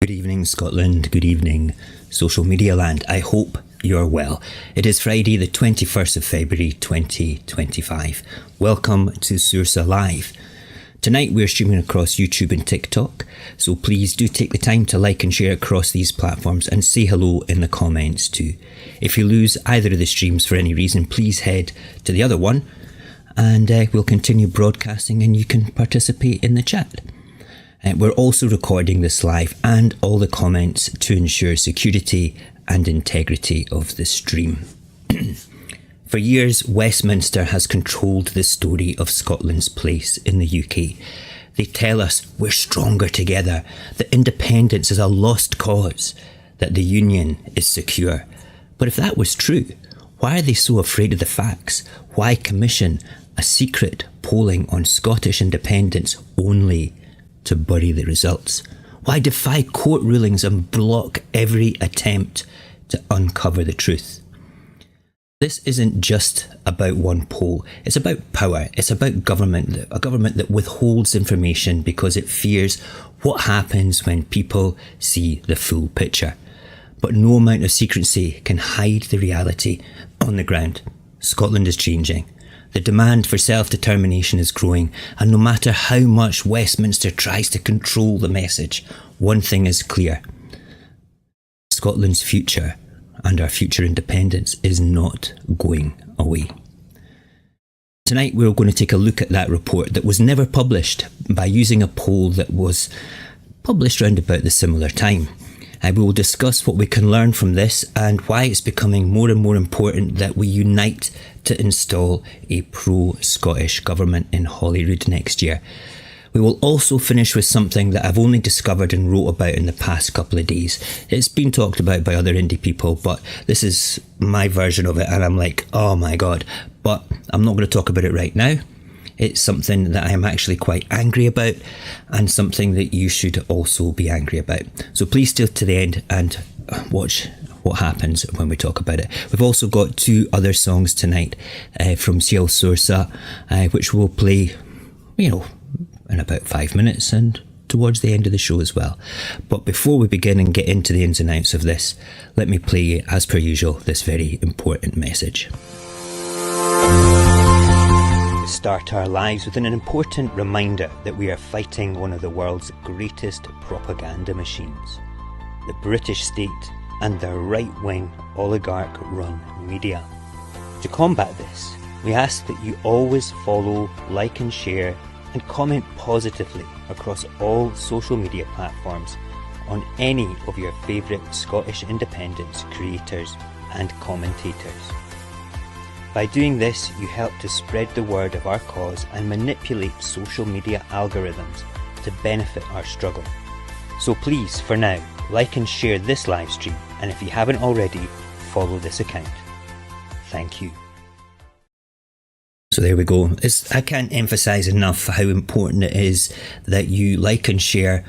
Good evening, Scotland. Good evening, social media land. I hope you're well. It is Friday, the 21st of February, 2025. Welcome to Saorsa Live. Tonight we're streaming across YouTube and TikTok, so please do take the time to like and share across these platforms and say hello in the comments too. If you lose either of the streams for any reason, please head to the other one and we'll continue broadcasting and you can participate in the chat. We're also recording this live and all the comments to ensure security and integrity of the stream. For years, Westminster has controlled the story of Scotland's place in the UK. They tell us we're stronger together, that independence is a lost cause, that the union is secure. But if that was true, why are they so afraid of the facts? Why commission a secret polling on Scottish independence only to bury the results? Why defy court rulings and block every attempt to uncover the truth? This isn't just about one poll. It's about power. It's about government, a government that withholds information because it fears what happens when people see the full picture. But no amount of secrecy can hide the reality on the ground. Scotland is changing. The demand for self-determination is growing, and no matter how much Westminster tries to control the message, one thing is clear. Scotland's future and our future independence is not going away. Tonight we're going to take a look at that report that was never published by using a poll that was published around about the similar time. We will discuss what we can learn from this and why it's becoming more and more important that we unite to install a pro-Scottish government in Holyrood next year. We will also finish with something that I've only discovered and wrote about in the past couple of days. It's been talked about by other indie people, but this is my version of it, and I'm like, oh my god. But I'm not going to talk about it right now. It's something that I am actually quite angry about, and something that you should also be angry about. So please stay to the end and watch what happens when we talk about it. We've also got 2 other songs tonight from Saorsa, which we'll play, in about 5 minutes and towards the end of the show as well. But before we begin and get into the ins and outs of this, let me play, as per usual, this very important message. We start our lives with an important reminder that we are fighting one of the world's greatest propaganda machines, the British state and their right-wing oligarch-run media. To combat this, we ask that you always follow, like and share and comment positively across all social media platforms on any of your favourite Scottish independence creators and commentators. By doing this, you help to spread the word of our cause and manipulate social media algorithms to benefit our struggle. So please, for now, like and share this live stream, and if you haven't already, follow this account. Thank you. So there we go. I can't emphasise enough how important it is that you like and share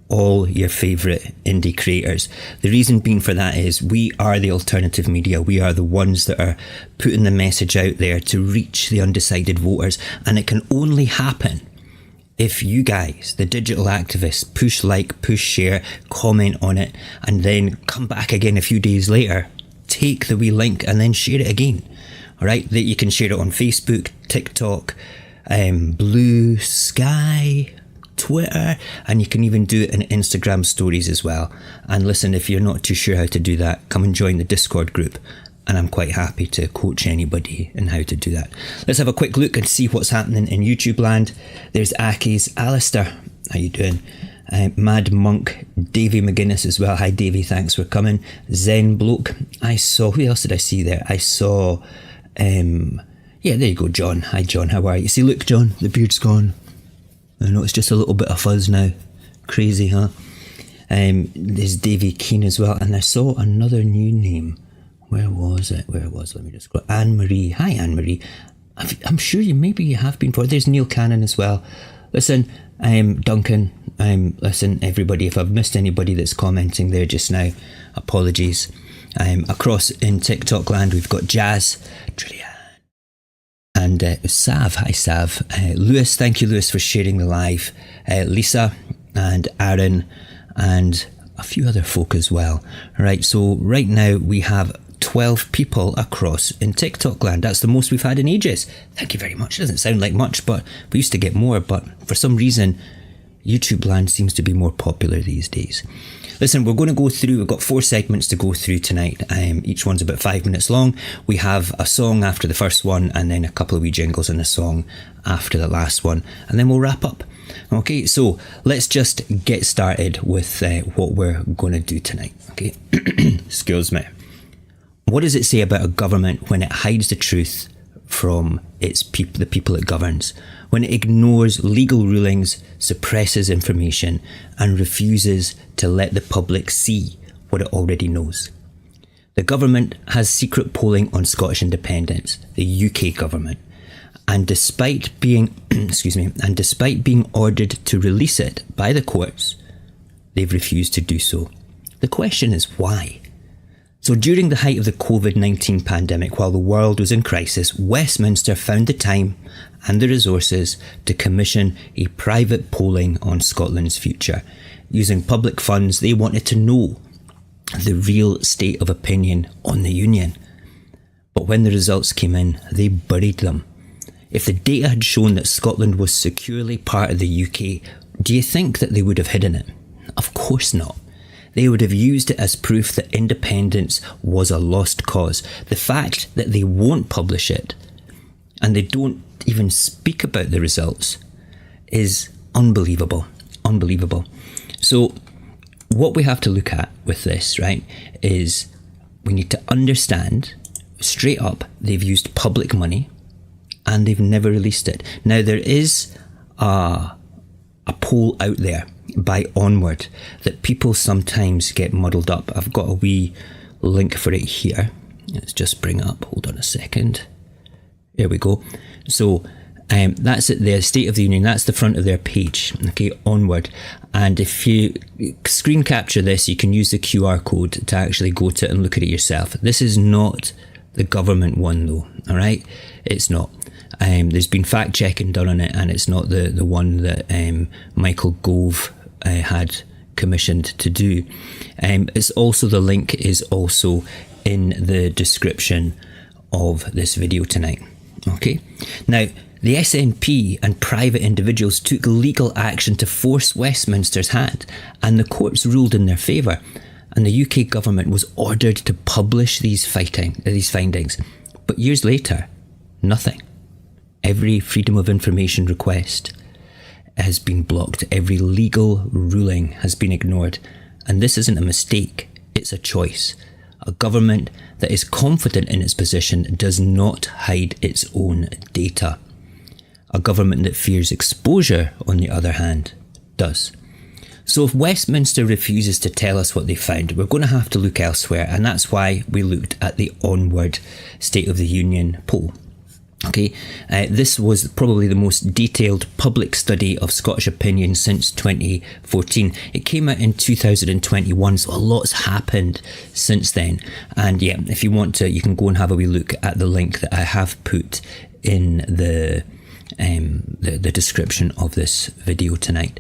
all your favourite indie creators. The reason being for that is we are the alternative media. We are the ones that are putting the message out there to reach the undecided voters, and it can only happen if you guys, the digital activists, push like, push share, comment on it, and then come back again a few days later, take the wee link and then share it again. Alright, that you can share it on Facebook, TikTok, Blue Sky, Twitter, and you can even do it in Instagram stories as well. And listen, if you're not too sure how to do that, come and join the Discord group, and I'm quite happy to coach anybody in how to do that. Let's have a quick look and see what's happening in YouTube land. There's Aki's Alistair, how you doing? Mad Monk, Davy McGuinness as well. Hi Davy, thanks for coming. Zen Bloke, I saw, who else did I see there? I saw, yeah, there you go, John. Hi John, how are you? See, look John, the beard's gone. I know it's just a little bit of fuzz now. Crazy, huh? There's Davy Keane as well, and I saw another new name. Where was it? Let me just go. Anne-Marie. Hi Anne-Marie. I'm sure maybe you have been before. There's Neil Cannon as well. Listen, Duncan, listen everybody, if I've missed anybody that's commenting there just now, apologies. Across in TikTok land we've got Jazz, Trillian, and Sav. Hi Sav. Lewis, thank you Lewis for sharing the live. Lisa and Aaron and a few other folk as well. Right, so right now we have 12 people across in TikTok land. That's the most we've had in ages. Thank you very much. It doesn't sound like much, but we used to get more, but for some reason YouTube land seems to be more popular these days. Listen, we're going to go through, we've got 4 segments to go through tonight. Each one's about 5 minutes long. We have a song after the first one, and then a couple of wee jingles and a song after the last one, and then we'll wrap up. Okay, so let's just get started with what we're going to do tonight. Okay, excuse me. What does it say about a government when it hides the truth from its people, the people it governs? When it ignores legal rulings, suppresses information, and refuses to let the public see what it already knows? The government has secret polling on Scottish independence, the UK government, and despite being ordered to release it by the courts, they've refused to do so. The question is why? So during the height of the COVID-19 pandemic, while the world was in crisis, Westminster found the time and the resources to commission a private polling on Scotland's future. Using public funds, they wanted to know the real state of opinion on the Union. But when the results came in, they buried them. If the data had shown that Scotland was securely part of the UK, do you think that they would have hidden it? Of course not. They would have used it as proof that independence was a lost cause. The fact that they won't publish it and they don't even speak about the results is unbelievable. Unbelievable. So what we have to look at with this, right, is we need to understand straight up they've used public money and they've never released it. Now there is a a poll out there by Onward that people sometimes get muddled up. I've got a wee link for it here. Let's just bring up, hold on a second. There we go. So that's at the State of the Union. That's the front of their page. Okay, Onward. And if you screen capture this, you can use the QR code to actually go to it and look at it yourself. This is not the government one though, all right? It's not. There's been fact checking done on it, and it's not the one that Michael Gove had commissioned to do. It's also, the link is also in the description of this video tonight. Okay, now the SNP and private individuals took legal action to force Westminster's hand, and the courts ruled in their favour, and the UK government was ordered to publish these findings. But years later, nothing. Every freedom of information request has been blocked. Every legal ruling has been ignored. And this isn't a mistake, it's a choice. A government that is confident in its position does not hide its own data. A government that fears exposure, on the other hand, does. So if Westminster refuses to tell us what they found, we're going to have to look elsewhere, and that's why we looked at the Onward State of the Union poll. Okay, this was probably the most detailed public study of Scottish opinion since 2014. It came out in 2021, so a lot's happened since then. And yeah, if you want to, you can go and have a wee look at the link that I have put in the description of this video tonight.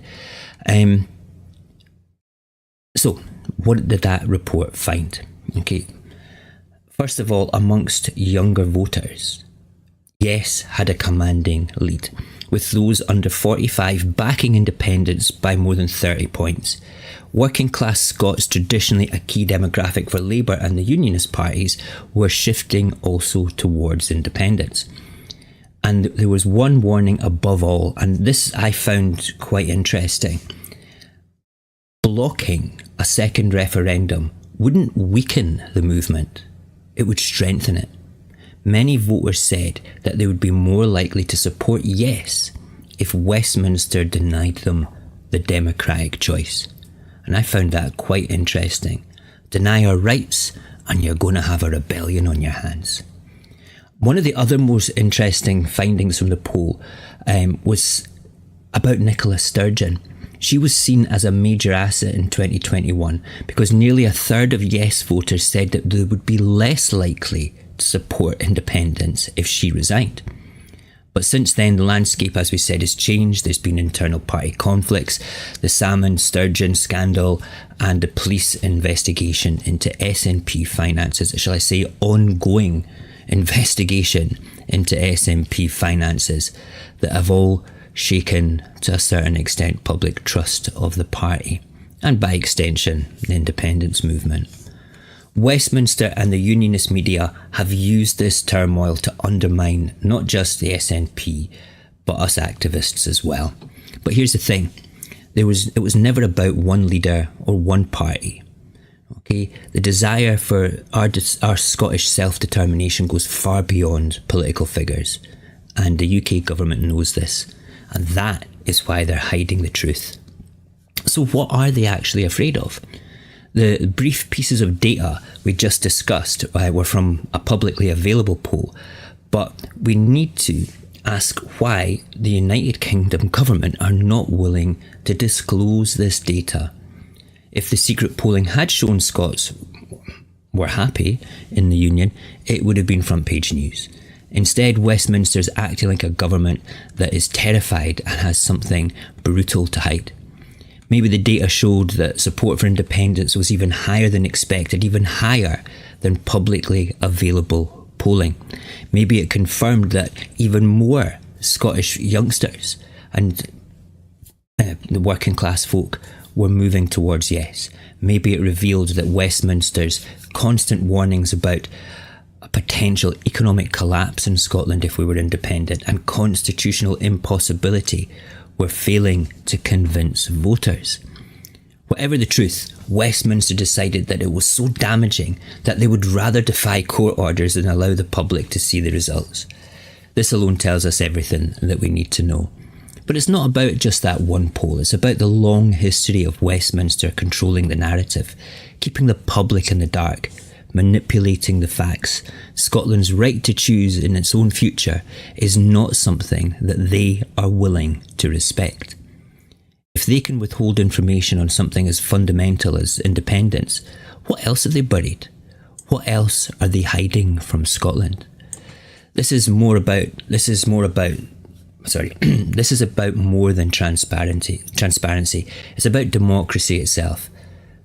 So, what did that report find? Okay, first of all, amongst younger voters, Yes had a commanding lead, with those under 45 backing independence by more than 30 points. Working class Scots, traditionally a key demographic for Labour and the Unionist parties, were shifting also towards independence. And there was one warning above all, and this I found quite interesting. Blocking a second referendum wouldn't weaken the movement, it would strengthen it. Many voters said that they would be more likely to support yes if Westminster denied them the democratic choice. And I found that quite interesting. Deny our rights and you're going to have a rebellion on your hands. One of the other most interesting findings from the poll was about Nicola Sturgeon. She was seen as a major asset in 2021 because nearly a third of yes voters said that they would be less likely to support independence if she resigned. But since then, the landscape, as we said, has changed. There's been internal party conflicts, the Salmon Sturgeon scandal, and the police investigation into SNP finances, shall I say, ongoing investigation into SNP finances that have all shaken, to a certain extent, public trust of the party, and by extension, the independence movement. Westminster and the Unionist media have used this turmoil to undermine not just the SNP, but us activists as well. But here's the thing, it was never about one leader or one party. Okay, the desire for our Scottish self-determination goes far beyond political figures, and the UK government knows this, and that is why they're hiding the truth. So what are they actually afraid of? The brief pieces of data we just discussed were from a publicly available poll, but we need to ask why the United Kingdom government are not willing to disclose this data. If the secret polling had shown Scots were happy in the Union, it would have been front page news. Instead, Westminster's acting like a government that is terrified and has something brutal to hide. Maybe the data showed that support for independence was even higher than expected, even higher than publicly available polling. Maybe it confirmed that even more Scottish youngsters and the working class folk were moving towards yes. Maybe it revealed that Westminster's constant warnings about a potential economic collapse in Scotland if we were independent and constitutional impossibility were failing to convince voters. Whatever the truth, Westminster decided that it was so damaging that they would rather defy court orders than allow the public to see the results. This alone tells us everything that we need to know. But it's not about just that one poll, it's about the long history of Westminster controlling the narrative, keeping the public in the dark, manipulating the facts. Scotland's right to choose in its own future is not something that they are willing to respect. If they can withhold information on something as fundamental as independence, what else have they buried? What else are they hiding from Scotland? This is about more than transparency. It's about democracy itself.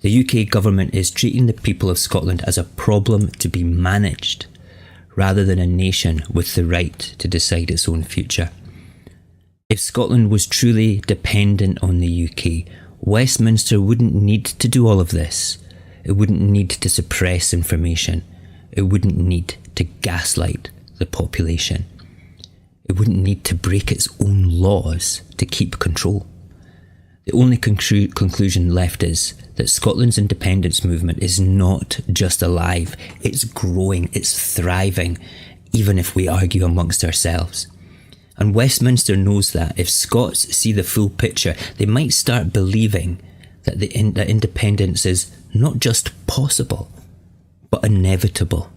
The UK government is treating the people of Scotland as a problem to be managed, rather than a nation with the right to decide its own future. If Scotland was truly dependent on the UK, Westminster wouldn't need to do all of this. It wouldn't need to suppress information. It wouldn't need to gaslight the population. It wouldn't need to break its own laws to keep control. The only conclusion left is that Scotland's independence movement is not just alive, it's growing, it's thriving, even if we argue amongst ourselves. And Westminster knows that if Scots see the full picture, they might start believing that that independence is not just possible, but inevitable.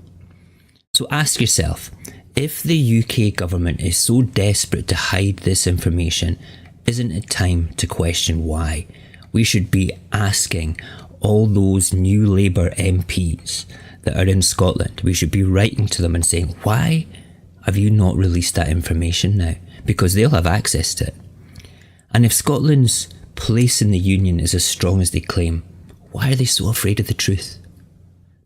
So ask yourself, if the UK government is so desperate to hide this information, isn't it time to question why? We should be asking all those new Labour MPs that are in Scotland, we should be writing to them and saying, why have you not released that information now? Because they'll have access to it. And if Scotland's place in the Union is as strong as they claim, why are they so afraid of the truth?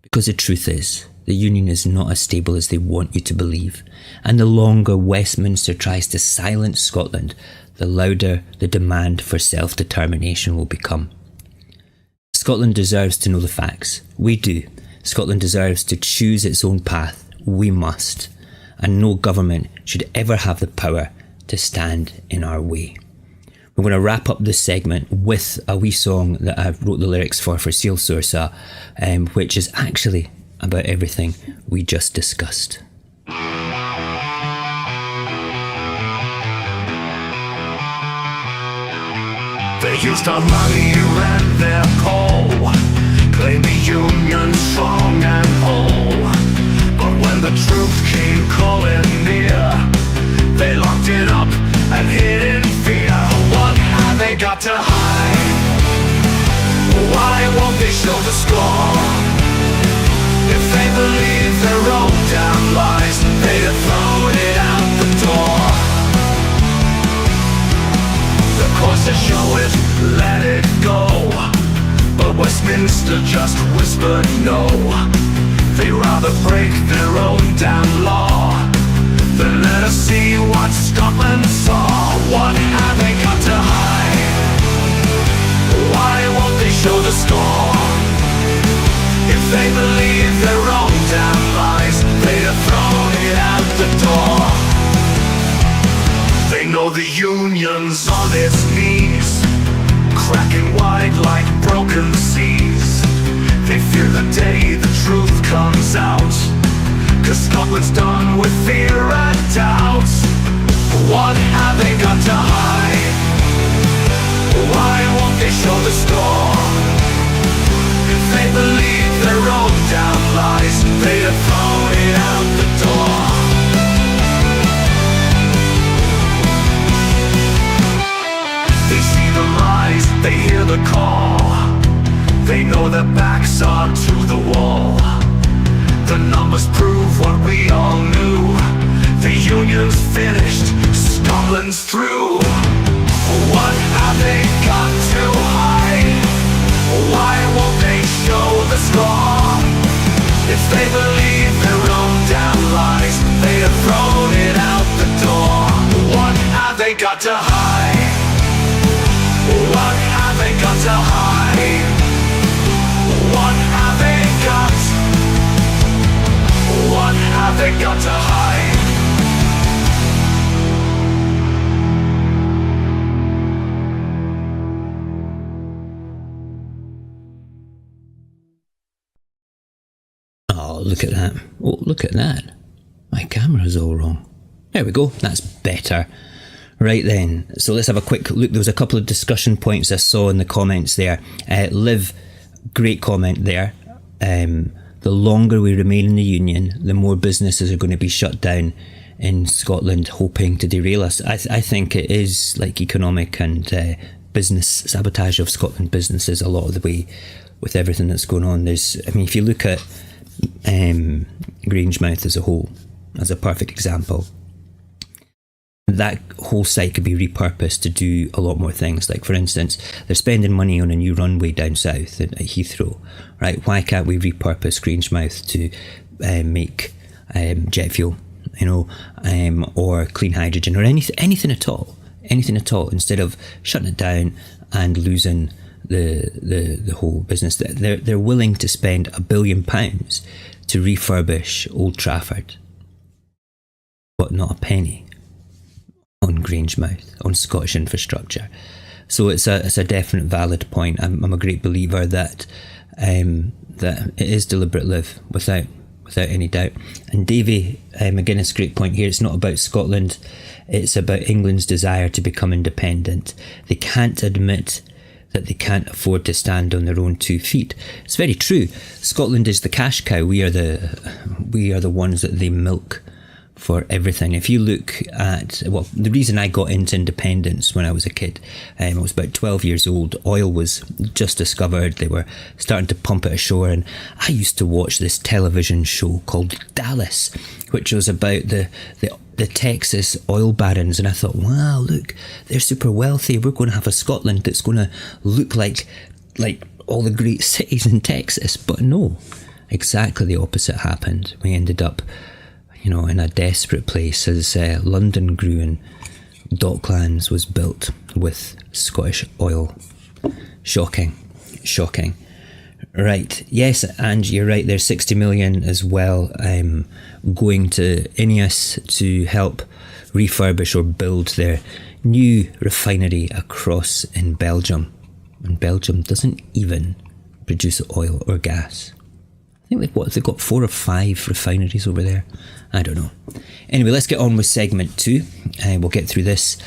Because the truth is, the Union is not as stable as they want you to believe. And the longer Westminster tries to silence Scotland, the louder the demand for self-determination will become. Scotland deserves to know the facts. We do. Scotland deserves to choose its own path. We must. And no government should ever have the power to stand in our way. We're going to wrap up this segment with a wee song that I wrote the lyrics for Saorsa, which is actually about everything we just discussed. They used our money and their coal, claim the Union strong and whole. But when the truth came calling near, they locked it up and hid in fear. What have they got to hide? Why won't they show the score? If they believe their own damn lies, they'd have thrown it out the door. The course to show it, let it go. But Westminster just whispered no. They rather break their own damn law than let us see what Scotland saw. What have they got to hide? Why won't they show the score? If they believe their own damn lies, they'd have thrown it out the door. They know the Union's on its knees, cracking wide like broken seas. They fear the day the truth comes out, 'cause Scotland's done with fear and doubt. What have they got to hide? Why won't they show the score? If they believe their own damn lies, they'd have thrown it out the door. They see the lies, they hear the call. They know their backs are to the wall. The numbers prove what we all knew. The Union's finished, Scotland's through. What have they got to hide? Why won't they show the score? If they believe their own damn lies, they'd have thrown it out the door. What have they got to hide? What have they got to hide? What have they got? What have they got to hide? Oh, look at that. Oh, look at that. My camera's all wrong. There we go. That's better. Right then, so let's have a quick look. There was a couple of discussion points I saw in the comments there. Liv, great comment there. The longer we remain in the Union, the more businesses are going to be shut down in Scotland, hoping to derail us. I think it is like economic and business sabotage of Scotland businesses a lot of the way with everything that's going on. If you look at Grangemouth as a whole, as a perfect example, that whole site could be repurposed to do a lot more things. Like, for instance, they're spending money on a new runway down south at Heathrow, right? Why can't we repurpose Grangemouth to make jet fuel, or clean hydrogen, or anything at all, instead of shutting it down and losing the whole business? They're willing to spend £1 billion to refurbish Old Trafford, but not a penny on Grangemouth, on Scottish infrastructure. So it's a definite valid point. I'm a great believer that it is deliberate, Liv, without any doubt. And Davey McGuinness, great point here. It's not about Scotland, it's about England's desire to become independent. They can't admit that they can't afford to stand on their own 2 feet. It's very true. Scotland is the cash cow. We are the ones that they milk for everything. If you look at, the reason I got into independence when I was a kid, I was about 12 years old. Oil was just discovered. They were starting to pump it ashore, and I used to watch this television show called Dallas, which was about the Texas oil barons, and I thought, wow, look, they're super wealthy. We're going to have a Scotland that's going to look like all the great cities in Texas. But no, exactly the opposite happened. We ended up in a desperate place as London grew and Docklands was built with Scottish oil. Shocking. Right, yes, and you're right, there's 60 million as well going to Ineos to help refurbish or build their new refinery across in Belgium. And Belgium doesn't even produce oil or gas. I think they've got 4 or 5 refineries over there. I don't know. Anyway, let's get on with segment 2. We'll get through this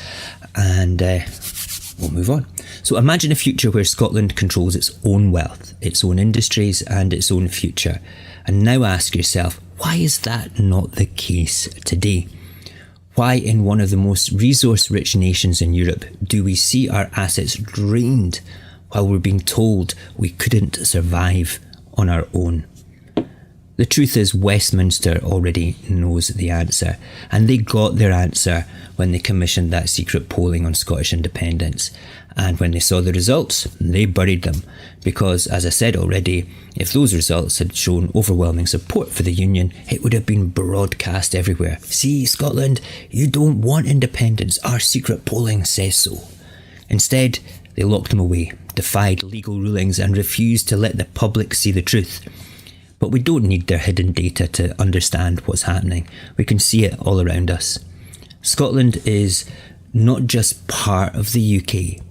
and we'll move on. So imagine a future where Scotland controls its own wealth, its own industries and its own future. And now ask yourself, why is that not the case today? Why in one of the most resource-rich nations in Europe do we see our assets drained while we're being told we couldn't survive on our own? The truth is, Westminster already knows the answer, and they got their answer when they commissioned that secret polling on Scottish independence. And when they saw the results, they buried them. Because, as I said already, if those results had shown overwhelming support for the Union, it would have been broadcast everywhere. See, Scotland, you don't want independence. Our secret polling says so. Instead, they locked them away, defied legal rulings, and refused to let the public see the truth. But we don't need their hidden data to understand what's happening. We can see it all around us. Scotland is not just part of the UK,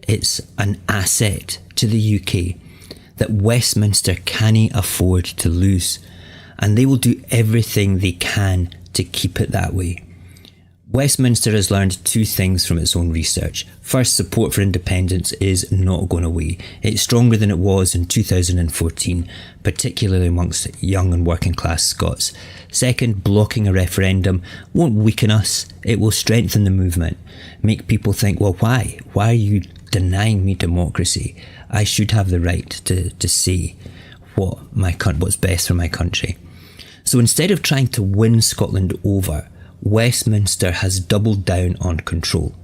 it's an asset to the UK that Westminster can't afford to lose, and they will do everything they can to keep it that way. Westminster has learned 2 things from its own research. First, support for independence is not going away. It's stronger than it was in 2014, particularly amongst young and working class Scots. Second, blocking a referendum won't weaken us, it will strengthen the movement. Make people think, well, why? Why are you denying me democracy? I should have the right to say what's best for my country. So instead of trying to win Scotland over, Westminster has doubled down on control.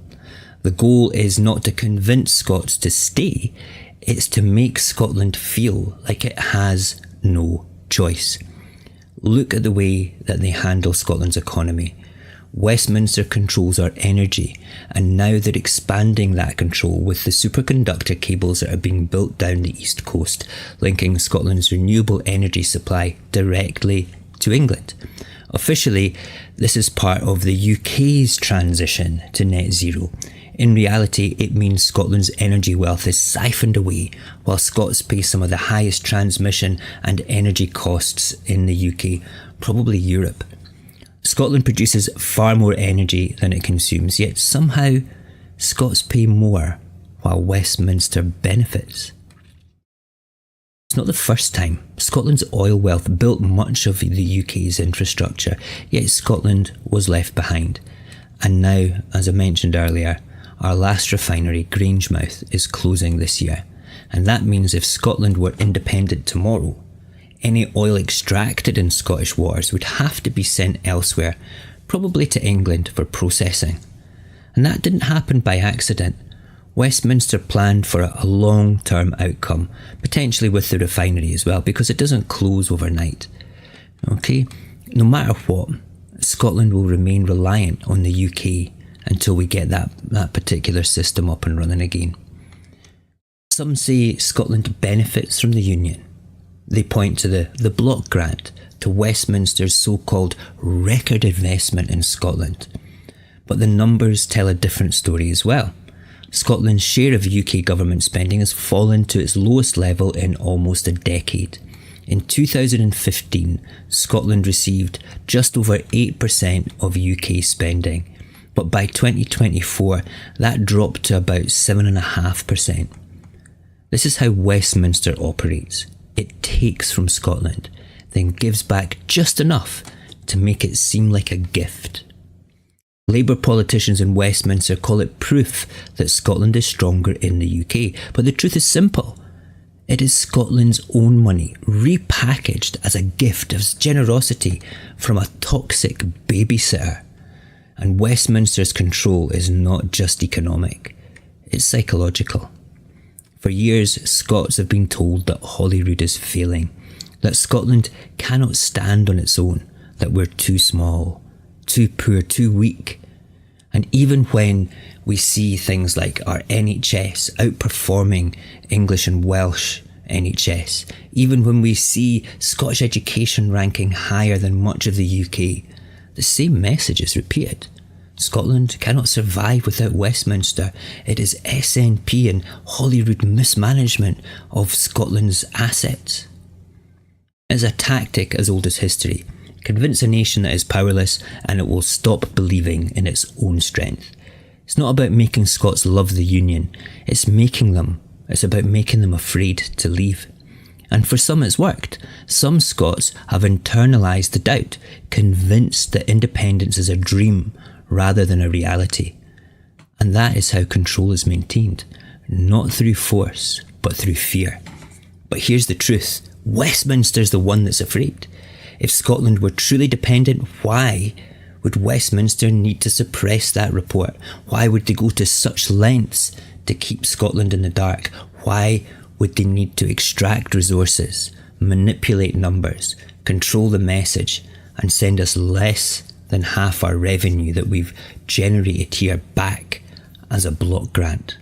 The goal is not to convince Scots to stay, it's to make Scotland feel like it has no choice. Look at the way that they handle Scotland's economy. Westminster controls our energy, and now they're expanding that control with the superconductor cables that are being built down the east coast, linking Scotland's renewable energy supply directly to England. Officially, this is part of the UK's transition to net zero. In reality, it means Scotland's energy wealth is siphoned away, while Scots pay some of the highest transmission and energy costs in the UK, probably Europe. Scotland produces far more energy than it consumes, yet somehow Scots pay more while Westminster benefits. It's not the first time. Scotland's oil wealth built much of the UK's infrastructure, yet Scotland was left behind. And now, as I mentioned earlier, our last refinery, Grangemouth, is closing this year. And that means if Scotland were independent tomorrow, any oil extracted in Scottish waters would have to be sent elsewhere, probably to England for processing. And that didn't happen by accident. Westminster planned for a long-term outcome, potentially with the refinery as well, because it doesn't close overnight. Okay, no matter what, Scotland will remain reliant on the UK until we get that particular system up and running again. Some say Scotland benefits from the Union. They point to the block grant, to Westminster's so-called record investment in Scotland. But the numbers tell a different story as well. Scotland's share of UK government spending has fallen to its lowest level in almost a decade. In 2015, Scotland received just over 8% of UK spending, but by 2024, that dropped to about 7.5%. This is how Westminster operates. It takes from Scotland, then gives back just enough to make it seem like a gift. Labour politicians in Westminster call it proof that Scotland is stronger in the UK, but the truth is simple. It is Scotland's own money, repackaged as a gift of generosity from a toxic babysitter. And Westminster's control is not just economic, it's psychological. For years, Scots have been told that Holyrood is failing, that Scotland cannot stand on its own, that we're too small, too poor, too weak. And even when we see things like our NHS outperforming English and Welsh NHS, even when we see Scottish education ranking higher than much of the UK, the same message is repeated. Scotland cannot survive without Westminster. It is SNP and Holyrood mismanagement of Scotland's assets. It's a tactic as old as history. Convince a nation that is powerless and it will stop believing in its own strength. It's not about making Scots love the Union. It's about making them afraid to leave. And for some it's worked. Some Scots have internalised the doubt, convinced that independence is a dream rather than a reality. And that is how control is maintained, not through force, but through fear. But here's the truth. Westminster's the one that's afraid. If Scotland were truly dependent, why would Westminster need to suppress that report? Why would they go to such lengths to keep Scotland in the dark? Why would they need to extract resources, manipulate numbers, control the message, and send us less than half our revenue that we've generated here back as a block grant?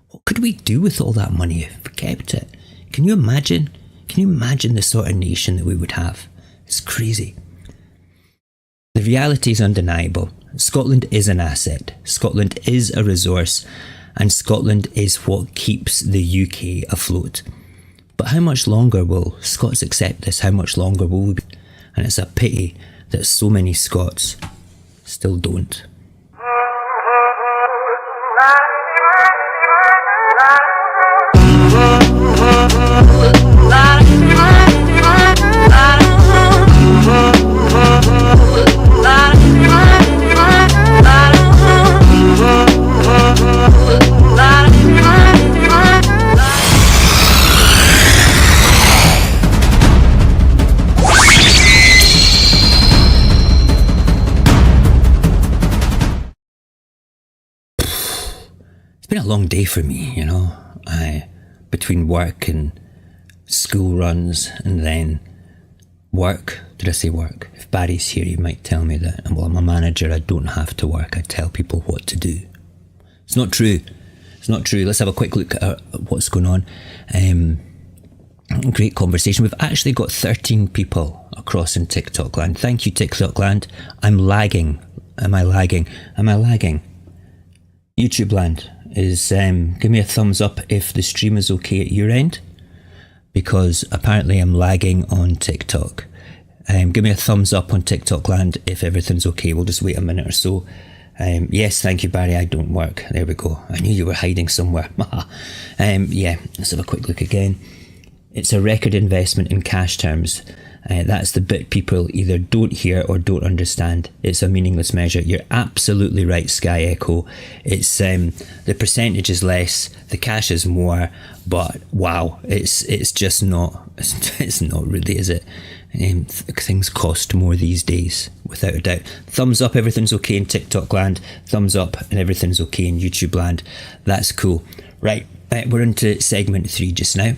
What could we do with all that money if we kept it? Can you imagine? Can you imagine the sort of nation that we would have? It's crazy. The reality is undeniable. Scotland is an asset. Scotland is a resource. And Scotland is what keeps the UK afloat. But how much longer will Scots accept this? How much longer will we be? And it's a pity that so many Scots still don't. It's been a long day for me, you know. Between work and school runs and then work. Did I say work? If Barry's here, he might tell me that, well, I'm a manager, I don't have to work, I tell people what to do. It's not true. It's not true. Let's have a quick look at what's going on. Great conversation. We've actually got 13 people across in TikTok land. Thank you, TikTok land. I'm lagging. Am I lagging? Am I lagging? YouTube land is give me a thumbs up if the stream is okay at your end, because apparently I'm lagging on TikTok. Give me a thumbs up on TikTok land if everything's okay. We'll just wait a minute or so. Yes, thank you, Barry. I don't work. There we go. I knew you were hiding somewhere. Yeah, let's have a quick look again. It's a record investment in cash terms. That's the bit people either don't hear or don't understand. It's a meaningless measure. You're absolutely right, Sky Echo. It's the percentage is less, the cash is more, but wow, it's just not. It's not really, is it? Things cost more these days, without a doubt. Thumbs up, everything's okay in TikTok land. Thumbs up, and everything's okay in YouTube land. That's cool. Right, we're into segment 3 just now.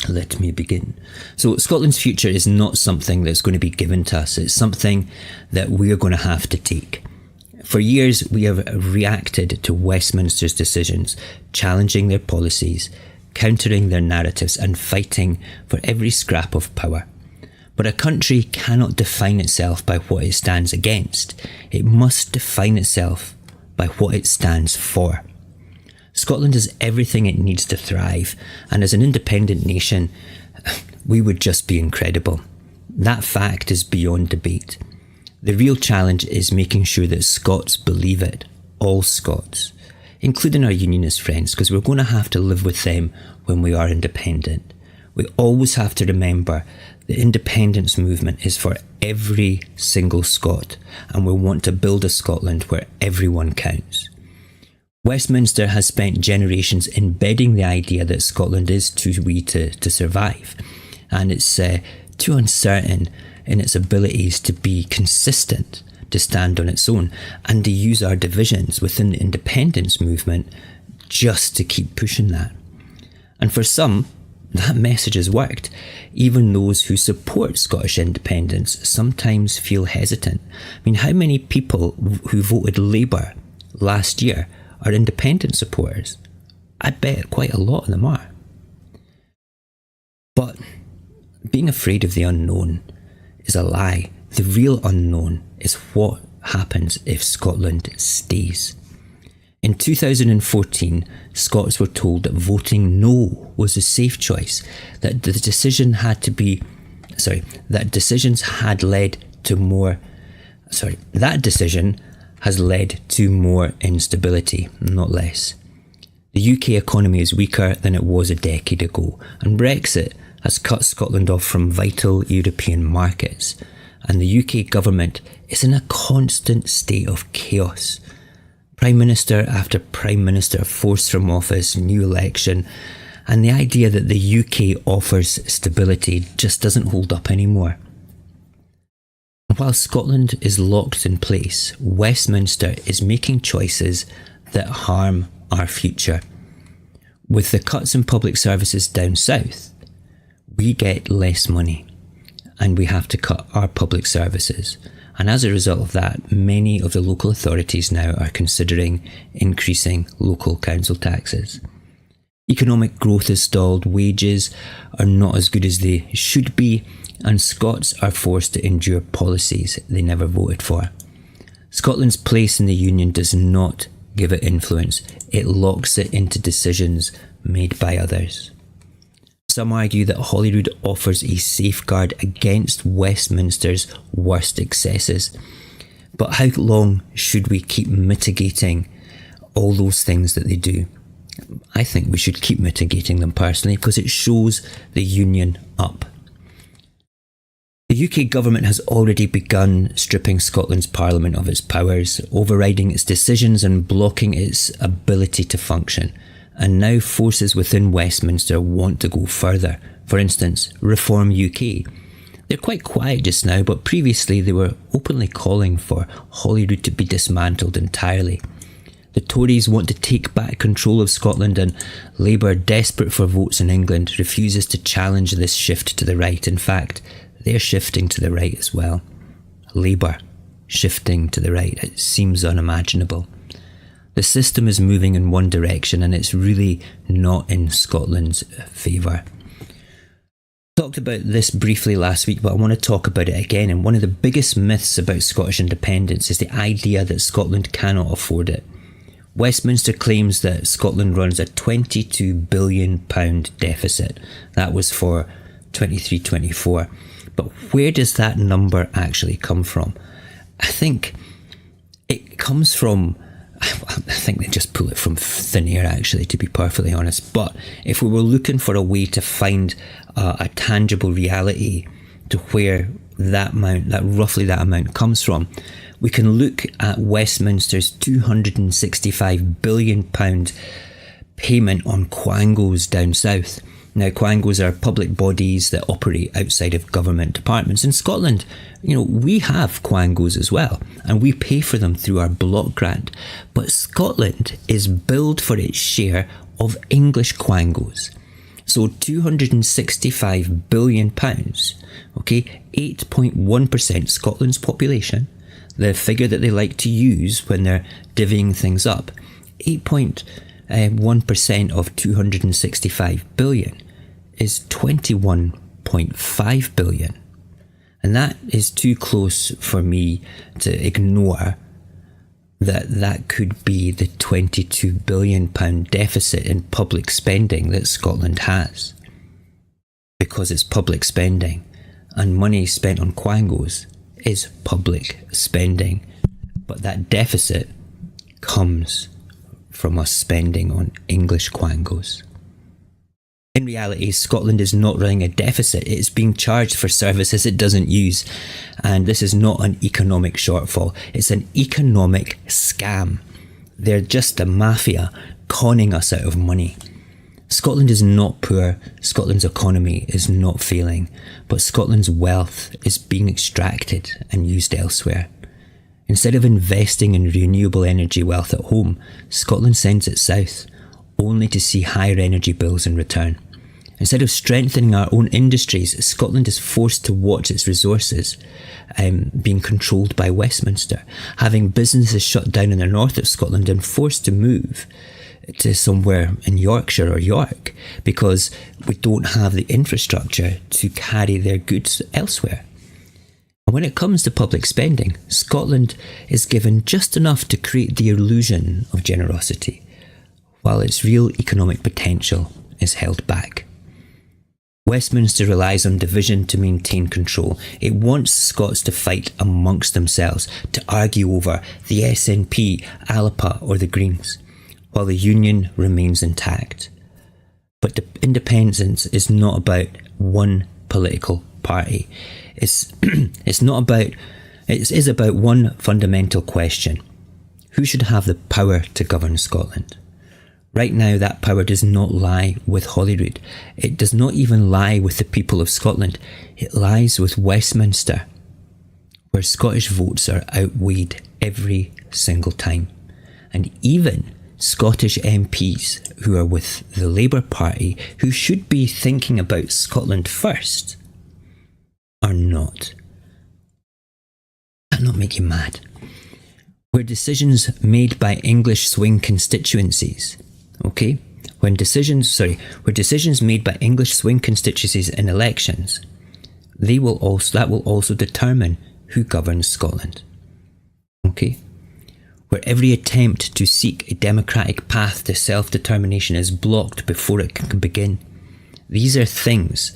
Let me begin. So Scotland's future is not something that's going to be given to us. It's something that we're going to have to take. For years, we have reacted to Westminster's decisions, challenging their policies, countering their narratives, and fighting for every scrap of power. But a country cannot define itself by what it stands against. It must define itself by what it stands for. Scotland has everything it needs to thrive, and as an independent nation, we would just be incredible. That fact is beyond debate. The real challenge is making sure that Scots believe it, all Scots, including our unionist friends, because we're going to have to live with them when we are independent. We always have to remember the independence movement is for every single Scot, and we want to build a Scotland where everyone counts. Westminster has spent generations embedding the idea that Scotland is too wee to survive, and it's too uncertain in its abilities to be consistent, to stand on its own, and to use our divisions within the independence movement just to keep pushing that. And for some, that message has worked. Even those who support Scottish independence sometimes feel hesitant. I mean, how many people who voted Labour last year are independent supporters? I bet quite a lot of them are. But being afraid of the unknown is a lie. The real unknown is what happens if Scotland stays. In 2014, Scots were told that voting no was a safe choice, that the decision had to be, that decisions had led to more, that decision has led to more instability, not less. The UK economy is weaker than it was a decade ago, and Brexit has cut Scotland off from vital European markets, and the UK government is in a constant state of chaos. Prime Minister after Prime Minister forced from office, new election, and the idea that the UK offers stability just doesn't hold up anymore. While Scotland is locked in place, Westminster is making choices that harm our future. With the cuts in public services down south, we get less money and we have to cut our public services. And as a result of that, many of the local authorities now are considering increasing local council taxes. Economic growth is stalled, wages are not as good as they should be, and Scots are forced to endure policies they never voted for. Scotland's place in the Union does not give it influence, it locks it into decisions made by others. Some argue that Holyrood offers a safeguard against Westminster's worst excesses. But how long should we keep mitigating all those things that they do? I think we should keep mitigating them personally, because it shows the Union up. The UK government has already begun stripping Scotland's Parliament of its powers, overriding its decisions and blocking its ability to function. And now forces within Westminster want to go further. For instance, Reform UK. They're quite quiet just now, but previously they were openly calling for Holyrood to be dismantled entirely. The Tories want to take back control of Scotland, and Labour, desperate for votes in England, refuses to challenge this shift to the right. In fact, they're shifting to the right as well. Labour shifting to the right. It seems unimaginable. The system is moving in one direction, and it's really not in Scotland's favour. Talked about this briefly last week, but I want to talk about it again. And one of the biggest myths about Scottish independence is the idea that Scotland cannot afford it. Westminster claims that Scotland runs a £22 billion deficit. That was for 23-24. But where does that number actually come from? I think it comes from, I think they just pull it from thin air, actually, to be perfectly honest. But if we were looking for a way to find a tangible reality to where roughly that amount comes from, we can look at Westminster's £265 billion payment on quangos down south. Now, quangos are public bodies that operate outside of government departments. In Scotland, we have quangos as well, and we pay for them through our block grant. But Scotland is billed for its share of English quangos. So £265 billion, okay, 8.1% Scotland's population, the figure that they like to use when they're divvying things up, 8.1% of 265 billion is 21.5 billion. And that is too close for me to ignore that could be the £22 billion deficit in public spending that Scotland has. Because it's public spending, and money spent on quangos is public spending. But that deficit comes from us spending on English quangos. In reality, Scotland is not running a deficit. It's being charged for services it doesn't use. And this is not an economic shortfall. It's an economic scam. They're just the mafia conning us out of money. Scotland is not poor. Scotland's economy is not failing. But Scotland's wealth is being extracted and used elsewhere. Instead of investing in renewable energy wealth at home, Scotland sends it south, only to see higher energy bills in return. Instead of strengthening our own industries, Scotland is forced to watch its resources being controlled by Westminster, having businesses shut down in the north of Scotland and forced to move to somewhere in Yorkshire or York because we don't have the infrastructure to carry their goods elsewhere. And when it comes to public spending, Scotland is given just enough to create the illusion of generosity, while its real economic potential is held back. Westminster relies on division to maintain control. It wants Scots to fight amongst themselves, to argue over the SNP, ALPA or the Greens, while the Union remains intact. But the independence is not about one political party. It is about one fundamental question. Who should have the power to govern Scotland? Right now, that power does not lie with Holyrood. It does not even lie with the people of Scotland. It lies with Westminster, where Scottish votes are outweighed every single time. And even Scottish MPs who are with the Labour Party, who should be thinking about Scotland first, are not. That not make you mad? Where decisions made by English swing constituencies, okay? Where decisions made by English swing constituencies in elections, that will also determine who governs Scotland. Okay? Where every attempt to seek a democratic path to self-determination is blocked before it can begin. These are things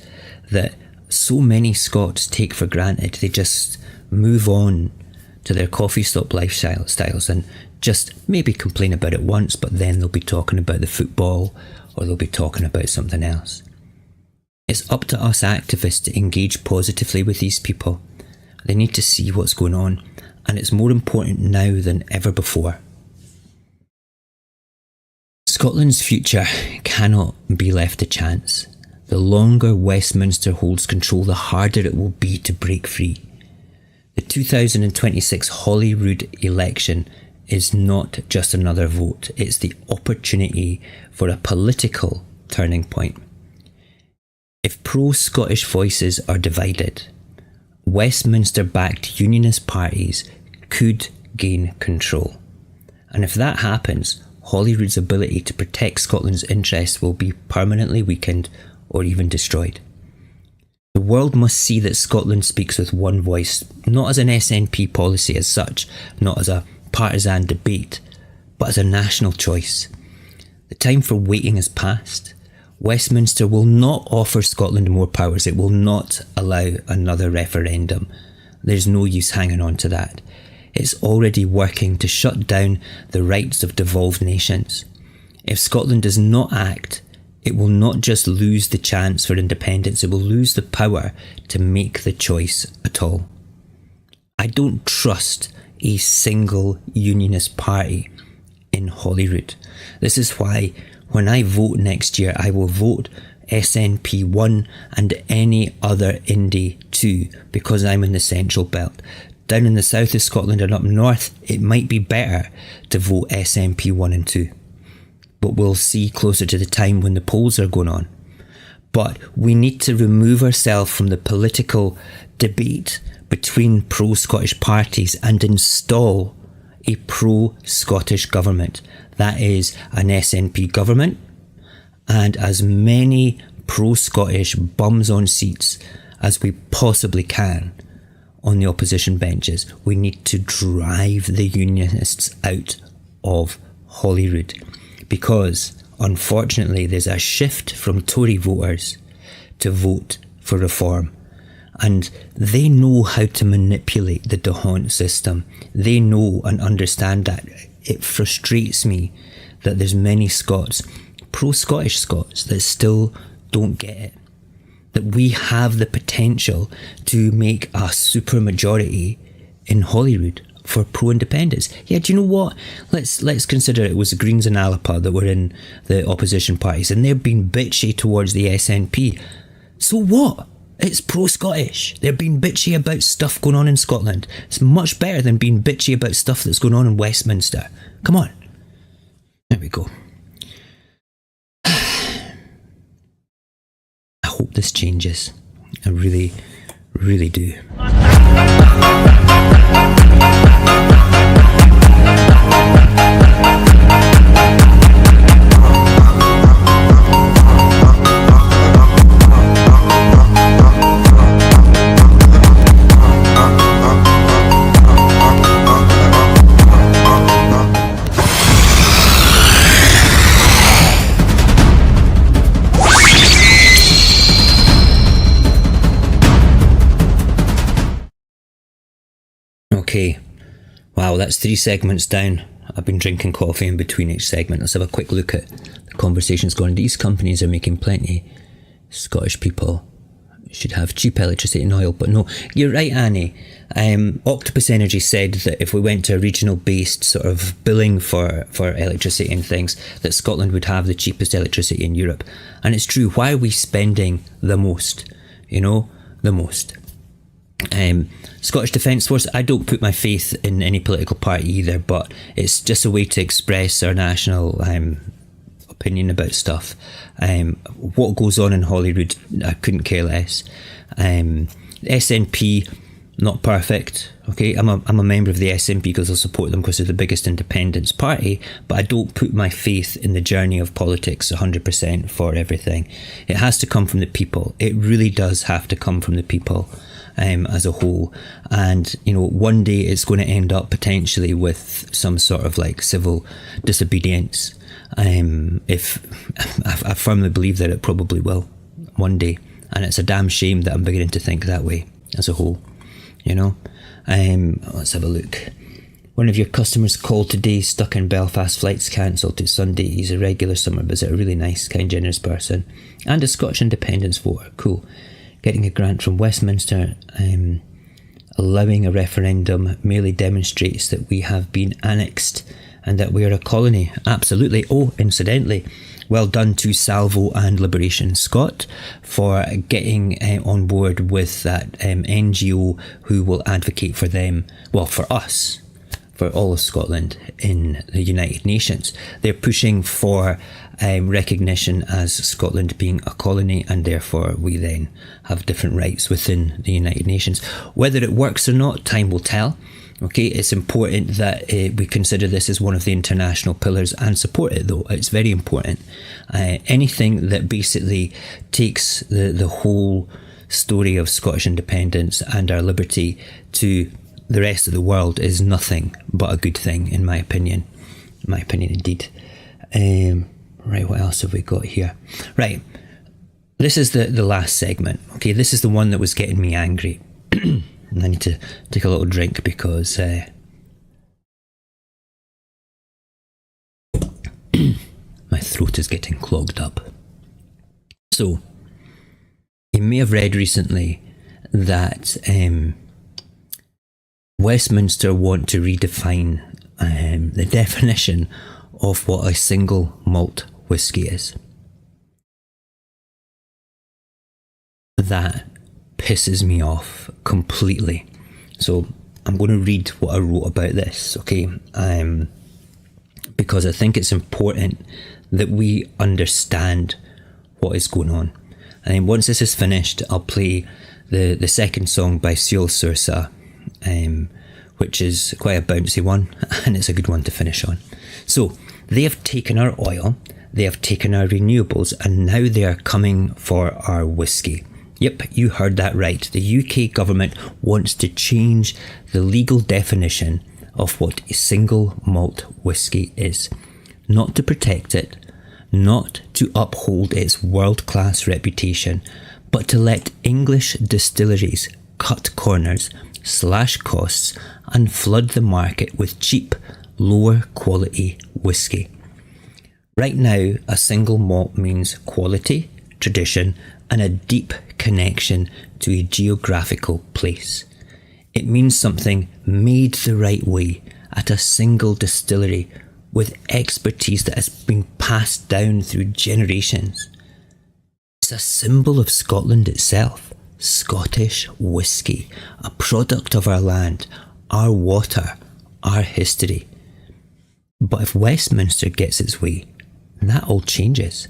that so many Scots take for granted. They just move on to their coffee stop lifestyles and just maybe complain about it once, but then they'll be talking about the football or they'll be talking about something else. It's up to us activists to engage positively with these people. They need to see what's going on, and it's more important now than ever before. Scotland's future cannot be left to chance. The longer Westminster holds control, the harder it will be to break free. The 2026 Holyrood election is not just another vote, it's the opportunity for a political turning point. If pro-Scottish voices are divided, Westminster-backed unionist parties could gain control. And if that happens, Holyrood's ability to protect Scotland's interests will be permanently weakened or even destroyed. The world must see that Scotland speaks with one voice, not as an SNP policy as such, not as a partisan debate, but as a national choice. The time for waiting has passed. Westminster will not offer Scotland more powers. It will not allow another referendum. There's no use hanging on to that. It's already working to shut down the rights of devolved nations. If Scotland does not act, it will not just lose the chance for independence, it will lose the power to make the choice at all. I don't trust a single unionist party in Holyrood. This is why when I vote next year, I will vote SNP 1 and any other Indie 2 because I'm in the Central Belt. Down in the south of Scotland and up north, it might be better to vote SNP 1 and 2. But we'll see closer to the time when the polls are going on. But we need to remove ourselves from the political debate between pro-Scottish parties and install a pro-Scottish government. That is an SNP government and as many pro-Scottish bums on seats as we possibly can on the opposition benches. We need to drive the unionists out of Holyrood because, unfortunately, there's a shift from Tory voters to vote for reform. And they know how to manipulate the D'Hondt system. They know and understand that. It frustrates me that there's many Scots, pro-Scottish Scots, that still don't get it. That we have the potential to make a super majority in Holyrood for pro-independence. Yeah, do you know what? Let's consider it was the Greens and Alapa that were in the opposition parties and they're being bitchy towards the SNP. So what? It's pro-Scottish. They're being bitchy about stuff going on in Scotland. It's much better than being bitchy about stuff that's going on in Westminster. Come on. There we go. I hope this changes. I really, really do. Okay, wow, that's 3 segments down. I've been drinking coffee in between each segment. Let's have a quick look at the conversations going. These companies are making plenty. Scottish people should have cheap electricity and oil, but no, you're right, Annie. Octopus Energy said that if we went to a regional based sort of billing for electricity and things, that Scotland would have the cheapest electricity in Europe. And it's true. Why are we spending the most? You know, the most. Scottish Defence Force, I don't put my faith in any political party either, but it's just a way to express our national opinion about stuff. What goes on in Holyrood, I couldn't care less. SNP, not perfect. Okay, I'm a member of the SNP because I support them because they're the biggest independence party, but I don't put my faith in the journey of politics 100% for everything. It has to come from the people. It really does have to come from the people. As a whole, and you know, one day it's going to end up potentially with some sort of like civil disobedience. If I firmly believe that it probably will one day, and it's a damn shame that I'm beginning to think that way as a whole. You know, let's have a look. One of your customers called today, stuck in Belfast, flights cancelled to Sunday. He's a regular summer visitor, a really nice, kind, generous person, and a Scottish independence voter. Cool. Getting a grant from Westminster, allowing a referendum merely demonstrates that we have been annexed and that we are a colony. Absolutely. Oh, incidentally, well done to Salvo and Liberation Scot for getting on board with that NGO who will advocate for them, well, for us, for all of Scotland in the United Nations. They're pushing for recognition as Scotland being a colony, and therefore we then have different rights within the United Nations. Whether it works or not, time will tell. Okay, it's important that we consider this as one of the international pillars and support it, though. It's very important. Anything that basically takes the whole story of Scottish independence and our liberty to the rest of the world is nothing but a good thing, in my opinion. In my opinion, indeed. Right, what else have we got here? Right, this is the last segment. Okay, this is the one that was getting me angry. And I need to take a little drink because my throat is getting clogged up. So, you may have read recently that Westminster want to redefine the definition of what a single malt whisky is. That pisses me off completely. So I'm going to read what I wrote about this, okay? Because I think it's important that we understand what is going on. And then once this is finished, I'll play the second song by Saorsa, which is quite a bouncy one, and it's a good one to finish on. So, they have taken our oil, they have taken our renewables, and now they are coming for our whiskey. Yep, you heard that right. The UK government wants to change the legal definition of what a single malt whiskey is. Not to protect it, not to uphold its world-class reputation, but to let English distilleries cut corners, slash costs, and flood the market with cheap, lower quality whiskey. Right now, a single malt means quality, tradition, and a deep connection to a geographical place. It means something made the right way at a single distillery with expertise that has been passed down through generations. It's a symbol of Scotland itself. Scottish whisky, a product of our land, our water, our history. But if Westminster gets its way, that all changes.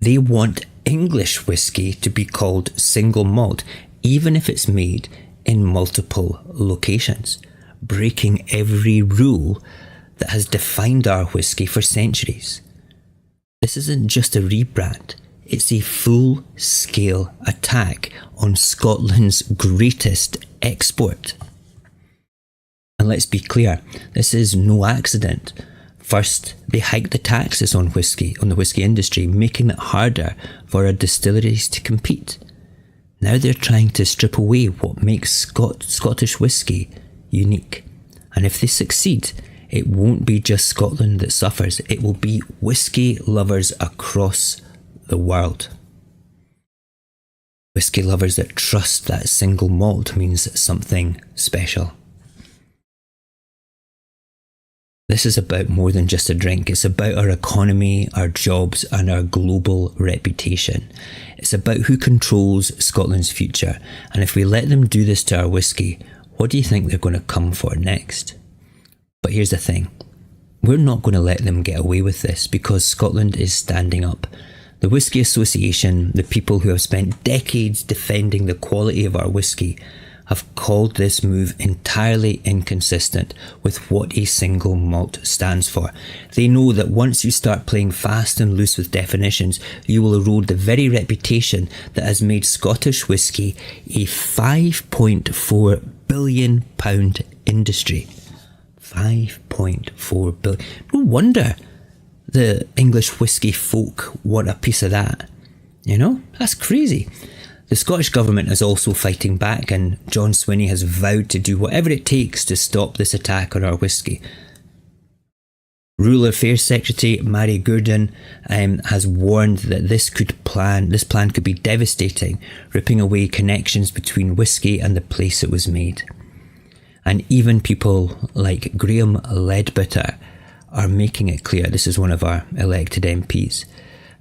They want English whisky to be called single malt, even if it's made in multiple locations, breaking every rule that has defined our whisky for centuries. This isn't just a rebrand, it's a full-scale attack on Scotland's greatest export. And let's be clear, this is no accident. First, they hiked the taxes on the whisky industry, making it harder for our distilleries to compete. Now they're trying to strip away what makes Scottish whisky unique. And if they succeed, it won't be just Scotland that suffers, it will be whisky lovers across the world. Whisky lovers that trust that single malt means something special. This is about more than just a drink. It's about our economy, our jobs, and our global reputation. It's about who controls Scotland's future. And if we let them do this to our whisky, what do you think they're going to come for next? But here's the thing. We're not going to let them get away with this because Scotland is standing up. The Whisky Association, the people who have spent decades defending the quality of our whisky, have called this move entirely inconsistent with what a single malt stands for. They know that once you start playing fast and loose with definitions, you will erode the very reputation that has made Scottish whisky a £5.4 billion industry. 5.4 billion. No wonder the English whisky folk want a piece of that. You know, that's crazy. The Scottish Government is also fighting back, and John Swinney has vowed to do whatever it takes to stop this attack on our whisky. Rural Affairs Secretary Mary Gourdon has warned that this plan could be devastating, ripping away connections between whisky and the place it was made. And even people like Graham Leadbitter are making it clear, this is one of our elected MPs,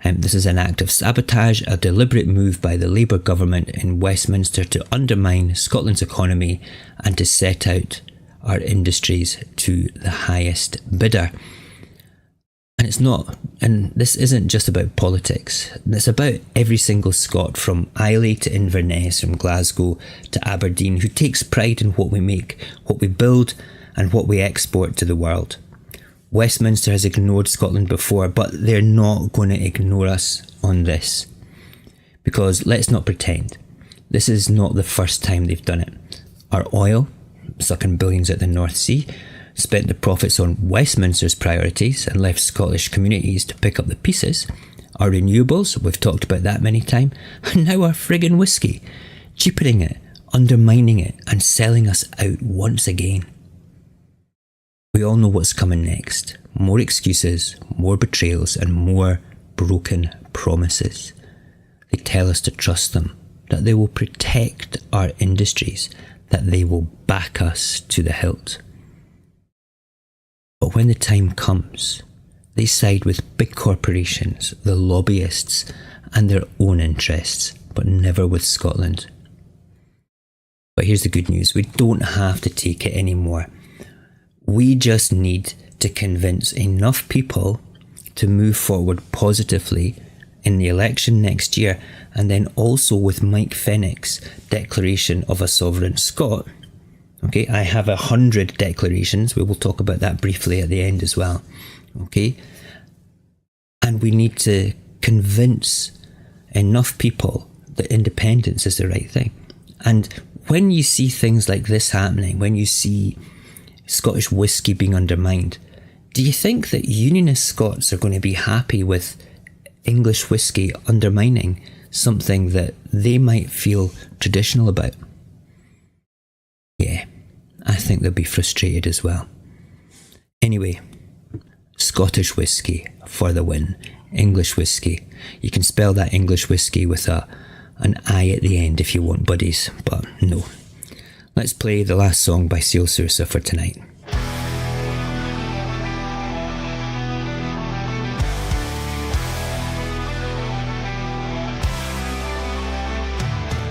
this is an act of sabotage, a deliberate move by the Labour government in Westminster to undermine Scotland's economy and to set out our industries to the highest bidder. And this isn't just about politics. It's about every single Scot from Islay to Inverness, from Glasgow to Aberdeen, who takes pride in what we make, what we build, and what we export to the world. Westminster has ignored Scotland before, but they're not going to ignore us on this. Because let's not pretend, this is not the first time they've done it. Our oil, sucking billions out the North Sea, spent the profits on Westminster's priorities and left Scottish communities to pick up the pieces. our renewables, we've talked about that many times, and now our friggin' whiskey, cheapening it, undermining it, and selling us out once again. We all know what's coming next. More excuses, more betrayals, and more broken promises. They tell us to trust them, that they will protect our industries, that they will back us to the hilt. But when the time comes, they side with big corporations, the lobbyists, and their own interests, but never with Scotland. But here's the good news. We don't have to take it anymore. We just need to convince enough people to move forward positively in the election next year, and then also with Mike Fenwick's declaration of a sovereign Scot. Okay, I have 100 declarations. We will talk about that briefly at the end as well. Okay, and we need to convince enough people that independence is the right thing. And when you see things like this happening, when you see Scottish whisky being undermined, do you think that Unionist Scots are going to be happy with English whisky undermining something that they might feel traditional about? Yeah, I think they'll be frustrated as well. Anyway, Scottish whisky for the win. English whisky. You can spell that English whisky with an I at the end if you want, buddies, but no. Let's play the last song by Saorsa for tonight.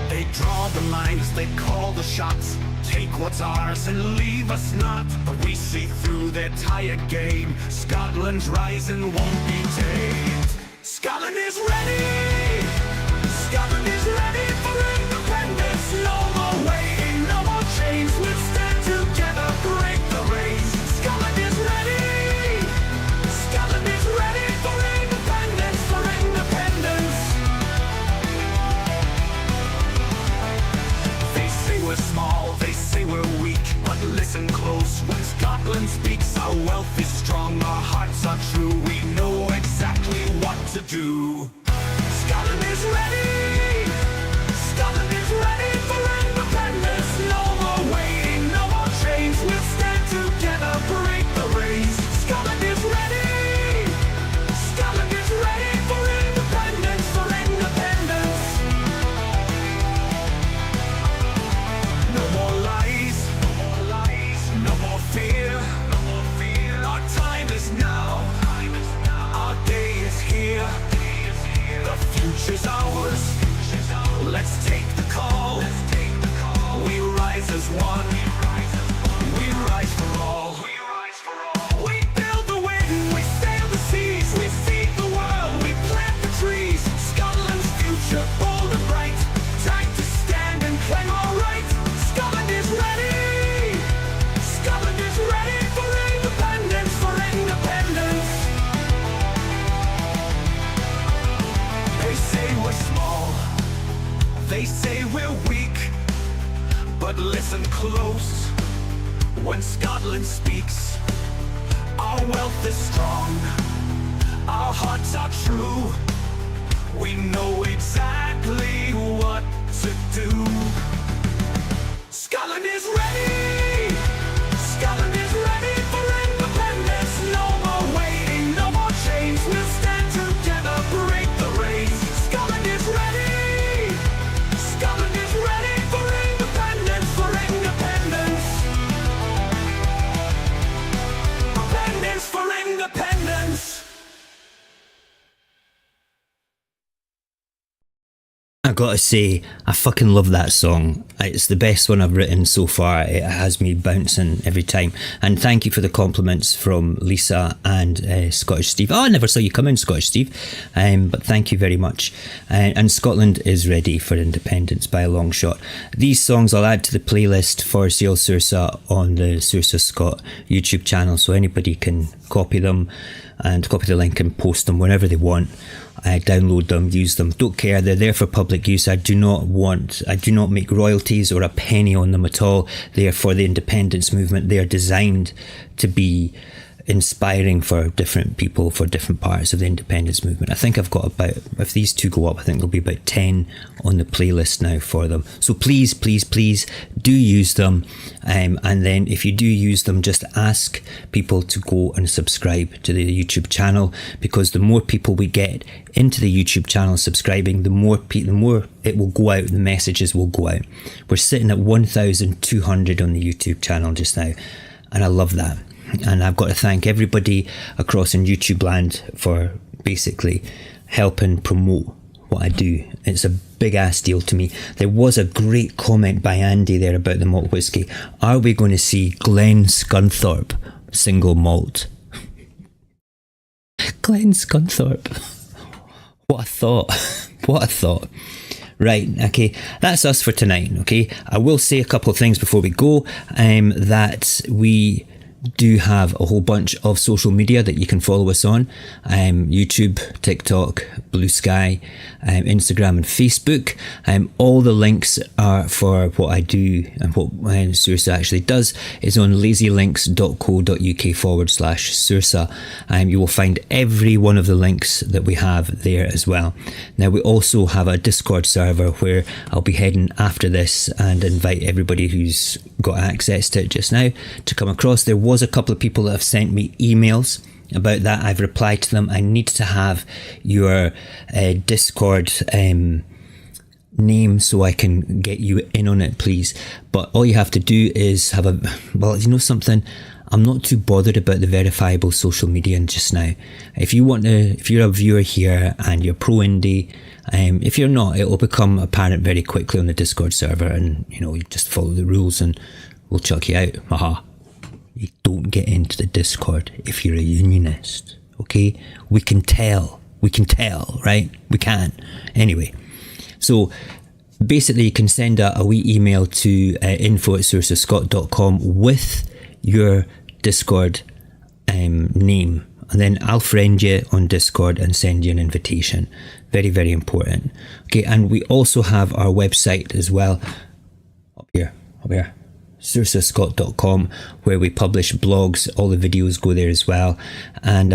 They draw the lines, they call the shots. Take what's ours and leave us not. But we see through their tired game. Scotland's rising won't be tamed. Scotland is ready. Scotland is ready for independence. No more waiting, no more chains. We'll stand together, break the reins. Scotland is ready. Scotland is ready for independence, for independence. They say we're small, they say we're weak, but listen close. When Scotland speaks, our wealth is strong, our hearts are true. We know exactly what to do. Scotland is ready. Scotland is ready for independence. No more waiting, no more chains. We'll stand together, break the reins. Scotland is ready. Scotland is ready for independence, for independence. No more lies, no more lies, no more fear, no more fear. Our time is now. Our day is here. The future's ours. Let's take the call. We rise as one. We rise for all. We build the wind, we sail the seas, we feed the world, we plant the trees. Scotland's future, bold and bright. Time to stand and claim our right. Scotland is ready. Scotland is ready for independence, for independence. They say we're small, they say we're weak, but listen close. When Scotland speaks, our wealth is strong, our hearts are true. We know exactly what to do. Scotland is ready. Scotland is ready for independence. No more waiting, no more chains. We'll stand together, break the reins. Scotland is ready. Scotland is ready for independence, for independence. Independence for independence. I gotta say, I fucking love that song. It's the best one I've written so far. It has me bouncing every time. And thank you for the compliments from Lisa and Scottish Steve. Oh, I never saw you come in, Scottish Steve. But thank you very much. And Scotland is ready for independence by a long shot. These songs I'll add to the playlist for Saorsa on the Saorsa Scott YouTube channel, so anybody can copy them and copy the link and post them whenever they want. Download them, use them, don't care, they're there for public use. I do not make royalties or a penny on them at all. They are for the independence movement. They are designed to be inspiring for different people, for different parts of the independence movement. I think I've got about, if these two go up, I think there'll be about 10 on the playlist now for them. So please do use them. And then if you do use them, just ask people to go and subscribe to the YouTube channel, because the more people we get into the YouTube channel subscribing, the more it will go out, the messages will go out. We're sitting at 1,200 on the YouTube channel just now, and I love that. And I've got to thank everybody across in YouTube land for basically helping promote what I do. It's a big ass deal to me. There was a great comment by Andy there about the malt whiskey. Are we going to see Glen Scunthorpe single malt? Glen Scunthorpe. What a thought. What a thought. Right, okay, that's us for tonight, okay? I will say a couple of things before we go, that we do have a whole bunch of social media that you can follow us on, YouTube, TikTok, Blue Sky, Instagram and Facebook. All the links are for what I do, and what Saorsa actually does is on lazylinks.co.uk/Saorsa. You will find every one of the links that we have there as well. Now we also have a Discord server where I'll be heading after this and invite everybody who's got access to it just now to come across. There was a couple of people that have sent me emails about that. I've replied to them. I need to have your Discord name so I can get you in on it, please. But all you have to do is have a, well, you know something, I'm not too bothered about the verifiable social media just now. If you want to, if you're a viewer here and you're pro indie, if you're not, it will become apparent very quickly on the Discord server, and you just follow the rules and we'll chuck you out. Haha. You don't get into the Discord if you're a unionist, okay? We can tell, right? We can. Anyway, so basically you can send a wee email to info@saursascott.com with your Discord name, and then I'll friend you on Discord and send you an invitation. Very, very important. Okay, and we also have our website as well, up here, saursascott.com, where we publish blogs. All the videos go there as well. And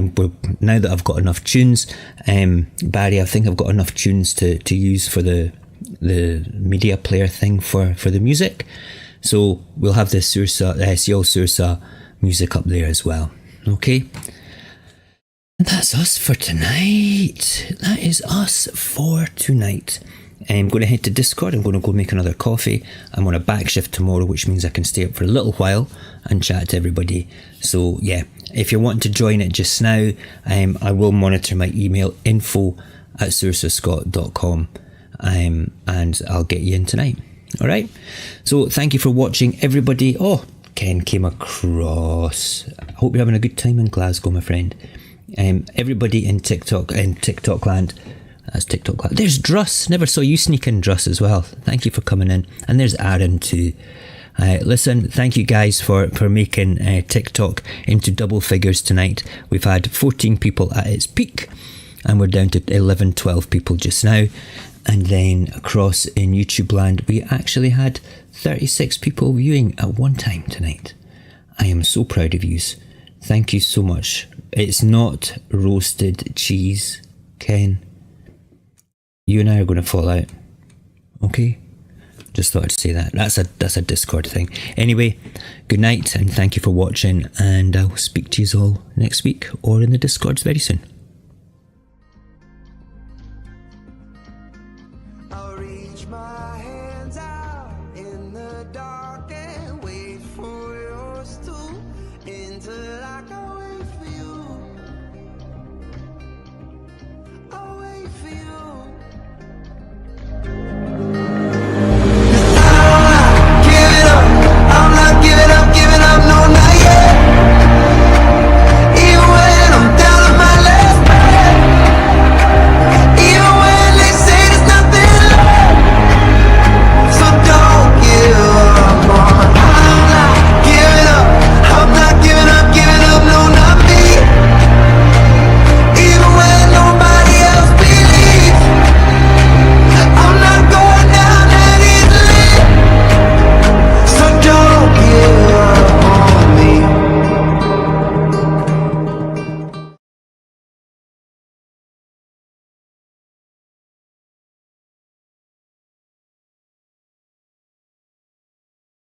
now that I've got enough tunes, Barry, I think I've got enough tunes to use for the media player thing for the music. So we'll have the Saorsa music up there as well. Okay. And that's us for tonight. That is us for tonight. I'm going to head to Discord. I'm going to go make another coffee. I'm on a back shift tomorrow, which means I can stay up for a little while and chat to everybody. So yeah, if you're wanting to join it just now, I will monitor my email, info@saursascott.com, and I'll get you in tonight. All right. So thank you for watching, everybody. Oh, Ken came across. I hope you're having a good time in Glasgow, my friend. Everybody in TikTok land. That's TikTok land. There's Druss. Never saw you sneak in, Druss, as well. Thank you for coming in. And there's Aaron too. Listen, thank you guys for making TikTok into double figures tonight. We've had 14 people at its peak, and we're down to 11, 12 people just now. And then across in YouTube land, we actually had 36 people viewing at one time tonight. I am so proud of yous. Thank you so much. It's not roasted cheese, Ken. You and I are going to fall out. Okay? Just thought I'd say that. That's a Discord thing. Anyway, good night and thank you for watching, and I'll speak to you all next week or in the Discords very soon.